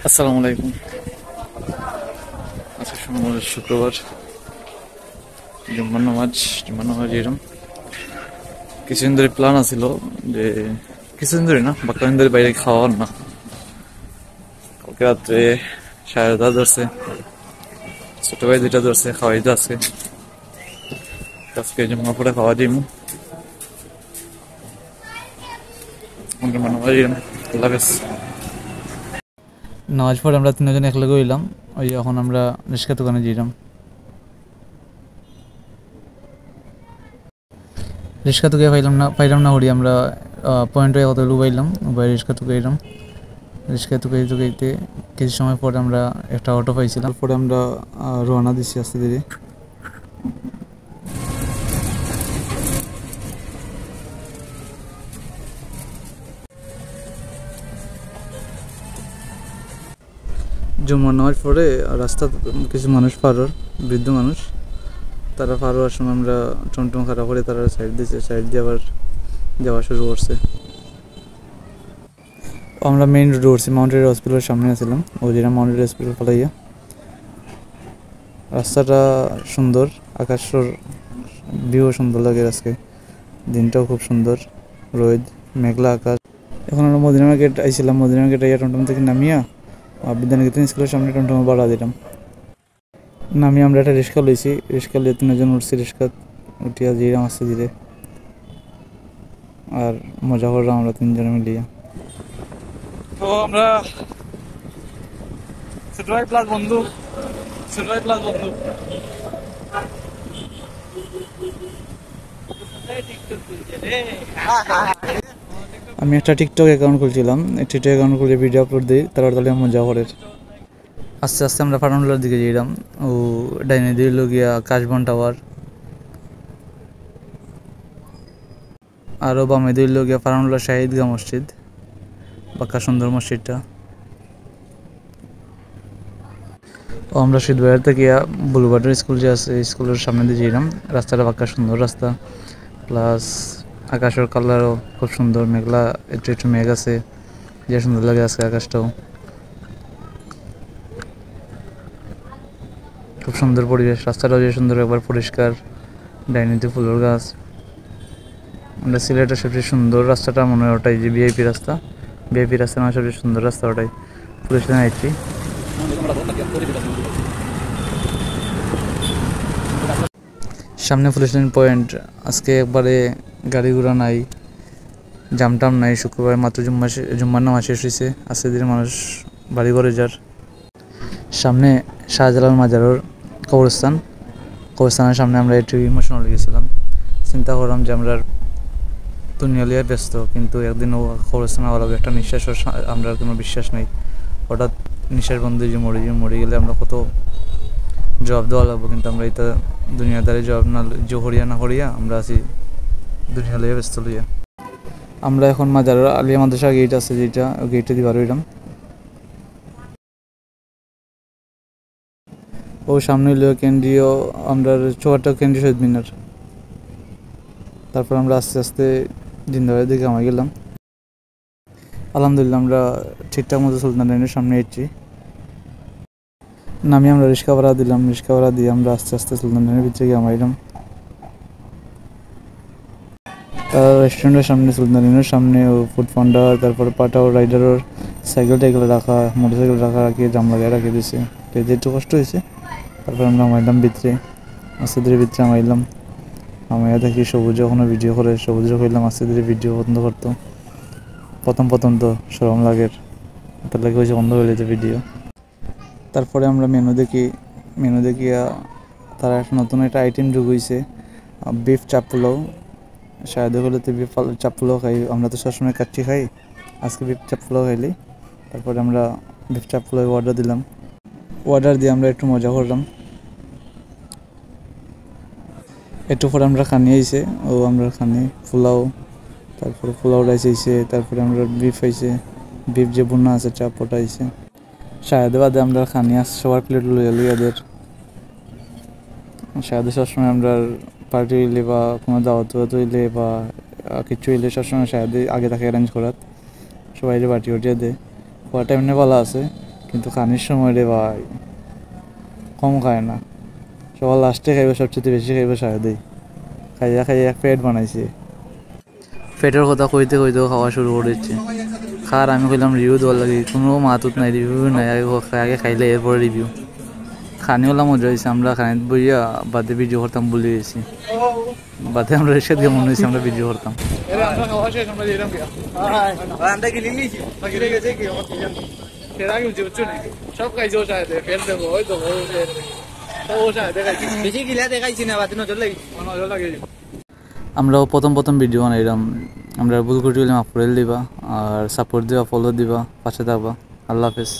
আসসালামু আলাইকুম। আজকে সোমবার, শুক্রবার, জুম্মার নামাজ এরম কিছুদিন ধরে প্ল্যান আছিল যে কিছুদিন ধরে না বা কদিন ধরে বাইরে খাওয়ার না। কালকে রাত্রে সায়দা ধরছে, ছোট ভাই দুইটা ধরছে, খাওয়াই তো আজকে জুম্মা পরে খাওয়া দিম। জুম্মার নামাজ এরম। আল্লাহ হাফেজ। নামাজ পড়ে আমরা তিনজন একলগে হইলাম। ওই এখন আমরা রিক্সা দোকানে যাইলাম। রিক্সা তো পাইলাম না হরি আমরা পয়েন্ট হয়ে কত লুবাইলাম, রিক্সা তো গেলাম। রিক্সা তো গাইতে কিছু সময় পরে আমরা একটা অটো পাইছিলাম। পরে আমরা রওনা দিচ্ছি আস্তে ধীরে। জুম্মার নামাজ পড়ে রাস্তা কিছু মানুষ বৃদ্ধ মানুষ, তারা পার হওয়ার সময় আমরা টমটম খারাপ করে তারা সাইড দিয়েছে, সাইড দিয়ে আবার যাওয়া শুরু করছে। আমরা মেইন রোডে উঠছি, মাউন্টেড হসপিটালের সামনে আছিলাম। ওই যেটা মাউন্টেড হসপিটাল ফলাইয়া রাস্তাটা সুন্দর, আকাশের ভিউ সুন্দর লাগে। আজকে দিনটাও খুব সুন্দর, রোদ, মেঘলা আকাশ। এখন আমরা মদিনা মার্কেট আইছিলাম। মদিনা মার্কেট আইয়া টমটম থেকে নামিয়া বিদ্যানিকেতন স্কুলের সামনে টমটম ভাড়া দিলাম। নামিয়ে আমরা একটা রিক্সা লইছি, রিক্সা লিয়ে তিনজন উঠছি। রিক্সা উঠিয়া যেরাম আসছে ধীরে আর মজা করলাম আমরা তিনজনে মিলিয়া। তো আমরা ছোটভাই প্লাস বন্ধু। আমি একটা টিকটক অ্যাকাউন্ট খুলছিলাম, টিকটক অ্যাকাউন্ট খুলে ভিডিও আপলোড দিই, তাহলে মজা করে। আস্তে আস্তে আমরা ফারানুল্লার দিকে যাইলাম। ও ডাইনে দিল গিয়া কাশবন টাওয়ার, আরও বামে দিল গিয়া ফারানুল্লাহ শাহিদগা মসজিদ, পাক্কা সুন্দর মসজিদটা। ও আমরা শীত বাজার থেকে বুলবার্ডের স্কুল যে আছে, স্কুলের সামনে দিয়ে যাইলাম। রাস্তাটা পাক্কা সুন্দর রাস্তা, প্লাস আকাশের কালারও খুব সুন্দর, মেঘলা, একটু একটু মেঘ আছে, যে সুন্দর লাগে আজকে আকাশটাও। খুব সুন্দর পরিবেশ, রাস্তাটাও যে সুন্দর, একবার পরিষ্কার, ডাইনিতে ফুলের গাছ। আমরা সিলেটের সবচেয়ে সুন্দর রাস্তাটা মনে হয় ওটাই, যে ভিআইপি রাস্তা মানে সবচেয়ে সুন্দর রাস্তা ওটাই। পুলিশ লাইন আইছি, সামনে পুলিশ লাইন পয়েন্ট। আজকে একবারে গাড়ি ঘোড়া নাই, জামটাম নাই, শুক্রবার মাত্র জুম্মার নামাজ শেষ হয়েছে। আজকে দিনে মানুষ বাড়ি ঘরে যার। সামনে শাহজালাল মাজারের কবরস্থানের সামনে আমরা একটু ইমোশনাল গেছিলাম। চিন্তা করলাম যে আমরা দুনিয়া লিয়ে ব্যস্ত, কিন্তু একদিন ও কবরস্থানে আওয়া লাগবে। একটা নিঃশ্বাস আমরা কোনো বিশ্বাস নেই, হঠাৎ নিঃশ্বাস বন্ধ যে মরে গেলে আমরা কত জবাব দেওয়া লাগবো। কিন্তু আমরা এটা দুনিয়াদারি জবাব না করিয়া আমরা আছি দুনিয়া লিয়ে ব্যস্ত লইয়া। আমরা এখন মাজারের আলিয়া মাদ্রাসা গেট আছে, যেটা গেটে দিয়ে বার হইলাম। ও সামনে হইল কেন্দ্রীয়, আমরা চৌহাট্টা কেন্দ্রীয় শহীদ মিনার। তারপর আমরা আস্তে আস্তে জিন্দাবাড়ির দিকে আমার গেলাম। আলহামদুলিল্লাহ আমরা ঠিকঠাক মতো সুলতান লাইনের সামনে এসেছি। নামিয়ে আমরা রিক্সা ভাড়া দিলাম, রিক্সা ভাড়া দিয়ে আমরা আস্তে আস্তে সুলতান লাইনের ভিতরে গিয়ে আমাইলাম। তার রেস্টুরেন্টের সামনে, সুলতান লাইনের সামনে ও ফুড পান্ডার, তারপরে পাটা ও রাইডারের সাইকেল টাইকেল রাখা, মোটরসাইকেল রাখিয়ে জাম লাগিয়ে রাখিয়ে দিয়েছে। যেতে একটু কষ্ট হয়েছে। তারপর আমরা আমাইলাম ভিতরে, আস্তে ধীরে ভিতরে আমাইলাম। আমাইয়া দেখি সবুজ ওখানে ভিডিও করে, সবুজে কইলাম আস্তে ধীরে ভিডিও বন্ধ করতো। প্রথম তো সরম লাগের, তার লাগে হয়েছে বন্ধ হয়ে যেত ভিডিও। তারপরে আমরা মেনু দেখিয়া তারা একটা নতুন একটা আইটেম যোগ হয়েছে, বিফ চাপ পোলাও। শায়দ হলে তো বিফ চাপ পোলাও খাই, আমরা তো সবসময় কাচ্চি খাই, আজকে বিফ চাপ পোলাও খাইলি। তারপরে আমরা বিফ চাপ পোলাও অর্ডার দিয়ে আমরা একটু মজা করলাম। একটু পরে আমরা খানি আইছে, ও আমরা খানি পোলাও, তারপরে পোলাও রাইস আইছে, তারপরে আমরা বিফ আইছে, বিফ যে বোনা আছে চাপ ওটা আইছে। শায়দে বাদে আমরা খানি আস সবার প্লেট লইয়াদের। শায়দে সবসময় আমরা পার্টি হইলে বা কোনো দাওয়াত হইলে বা কিছু হইলে সবসময় শায়দে আগে তাকে অ্যারেঞ্জ করাত। সবাই বাটি উঠিয়ে দেয়। খাওয়াটা এমনি ভালো আছে, কিন্তু খানির সময় রে ভাই কম খায় না। সবার লাস্টে খাইবে, সবচেয়ে বেশি খাইবে শাহেদেই। খাইয়া খাইয়া এক পেট বানাইছে। পেটের কথা কইতে কইতেও খাওয়া শুরু করেছে। খার আমি কইলাম রিভিউ দেওয়ার লাগে, কোনো মাতুত নাই, রিভিউ নাই, আগে খাইলে এরপরে রিভিউ। খানিওলা মজা হয়েছে, আমরা খানিত বইয়া বাদে ভিডিও করতাম বলে গেছি। বাদে আমরা রেশাদ গিয়ে মনে হয়েছে আমরা ভিডিও করতাম। সব খাইছে ও সাথে ফের দেবো ওই তো ও সাথে বেশি গিলা দেখাইছি না বাতি নজর লাগে। আমরাও প্রথম ভিডিও বানাইলাম। আমরা ভুল করে মাফ করে দিবা, আর সাপোর্ট দিবা, ফলো দিবা, পাশে থাকবা। আল্লাহ হাফেজ।